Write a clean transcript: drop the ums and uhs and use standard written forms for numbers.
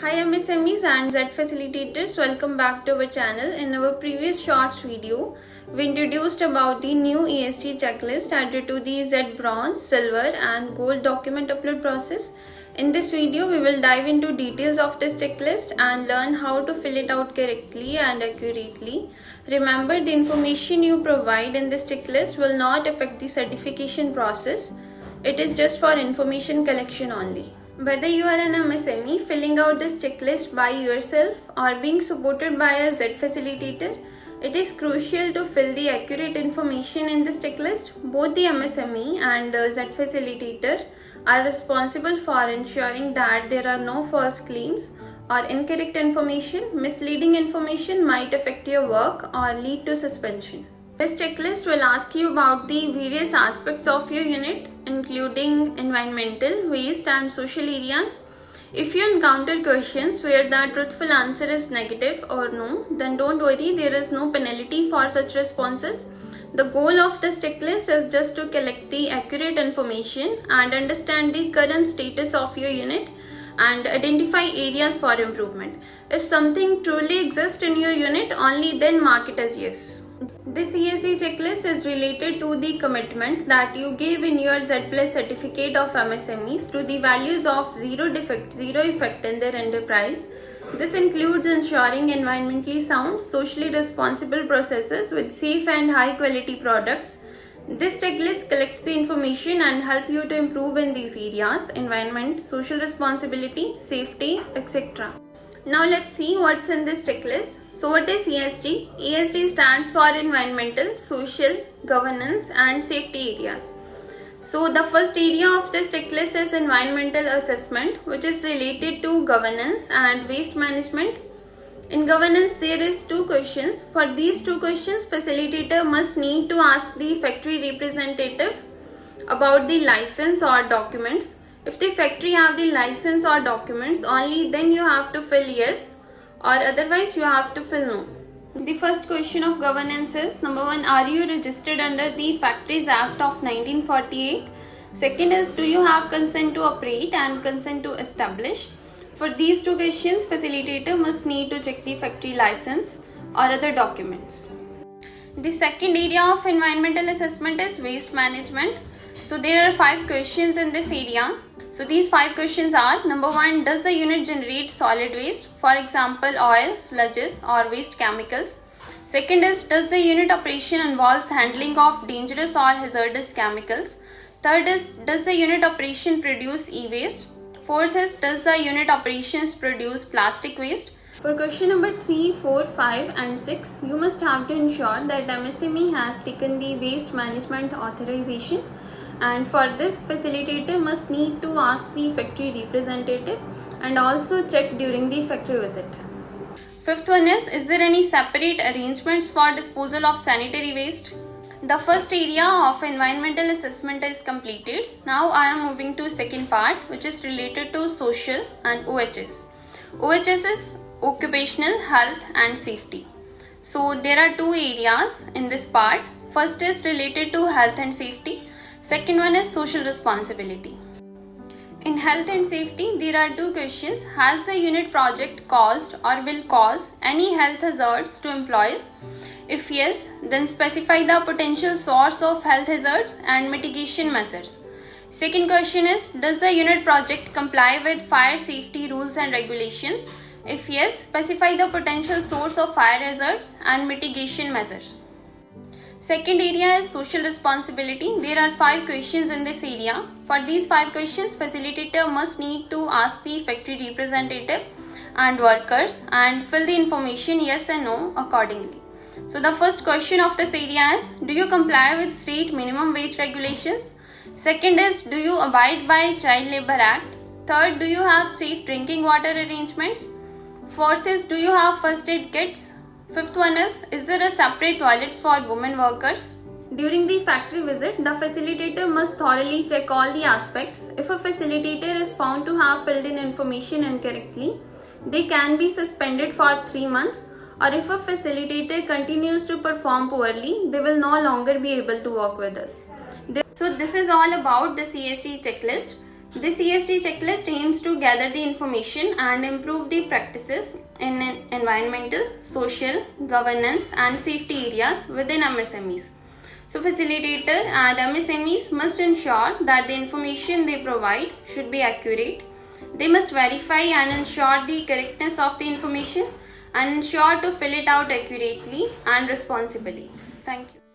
Hi MSMEs and ZED facilitators, welcome back to our channel. In our previous shorts video, we introduced about the new ESG checklist added to the ZED Bronze, Silver and Gold document upload process. In this video, we will dive into details of this checklist and learn how to fill it out correctly and accurately. Remember, the information you provide in this checklist will not affect the certification process. It is just for information collection only. Whether you are an MSME filling out this checklist by yourself or being supported by a ZED facilitator, it is crucial to fill the accurate information in this checklist. Both the MSME and ZED facilitator are responsible for ensuring that there are no false claims or incorrect information. Misleading information might affect your work or lead to suspension. This checklist will ask you about the various aspects of your unit, including environmental, waste and social areas. If you encounter questions where the truthful answer is negative or no, then don't worry, there is no penalty for such responses. The goal of this checklist is just to collect the accurate information and understand the current status of your unit and identify areas for improvement. If something truly exists in your unit, only then mark it as yes. This ESG checklist is related to the commitment that you gave in your ZED Plus certificate of MSMEs to the values of zero defect, zero effect in their enterprise. This includes ensuring environmentally sound, socially responsible processes with safe and high quality products. This checklist collects the information and help you to improve in these areas: environment, social responsibility, safety, etc. Now let's see what's in this checklist. So what is ESG? ESG stands for environmental, social, governance and safety areas. So the first area of this checklist is environmental assessment, which is related to governance and waste management. In governance, there is two questions. For these two questions, facilitator must need to ask the factory representative about the license or documents. If the factory have the license or documents, only then you have to fill yes, or otherwise you have to fill no. The first question of governance is: number 1, are you registered under the Factories Act of 1948? Second is, do you have consent to operate and consent to establish? For these two questions, facilitator must need to check the factory license or other documents. The second area of environmental assessment is waste management. So there are 5 questions in this area. So these 5 questions are: number 1, does the unit generate solid waste, for example oil, sludges or waste chemicals? Second is, does the unit operation involves handling of dangerous or hazardous chemicals? Third is, does the unit operation produce e-waste? Fourth is, does the unit operations produce plastic waste? For question number 3, 4, 5 and 6, you must have to ensure that MSME has taken the waste management authorization, and for this, facilitator must need to ask the factory representative and also check during the factory visit. Fifth one is there any separate arrangements for disposal of sanitary waste? The first area of environmental assessment is completed. Now I am moving to second part, which is related to social and OHS. OHS is occupational health and safety. So there are 2 areas in this part. First is related to health and safety. Second one is social responsibility. In health and safety, there are 2 questions. Has the unit project caused or will cause any health hazards to employees? If yes, then specify the potential source of health hazards and mitigation measures. Second question is, does the unit project comply with fire safety rules and regulations? If yes, specify the potential source of fire hazards and mitigation measures. Second area is social responsibility. There are 5 questions in this area. For these 5 questions, facilitator must need to ask the factory representative and workers and fill the information yes and no accordingly. So the first question of this area is, do you comply with state minimum wage regulations? Second is, do you abide by Child Labor Act? Third, do you have safe drinking water arrangements? Fourth is, do you have first aid kits? Fifth one is there a separate toilets for women workers? During the factory visit, the facilitator must thoroughly check all the aspects. If a facilitator is found to have filled in information incorrectly, they can be suspended for 3 months, or if a facilitator continues to perform poorly, they will no longer be able to work with us. So this is all about this ESG checklist. This ESG checklist aims to gather the information and improve the practices in environmental, social, governance and safety areas within MSMEs. So facilitator and MSMEs must ensure that the information they provide should be accurate. They must verify and ensure the correctness of the information and ensure to fill it out accurately and responsibly. Thank you.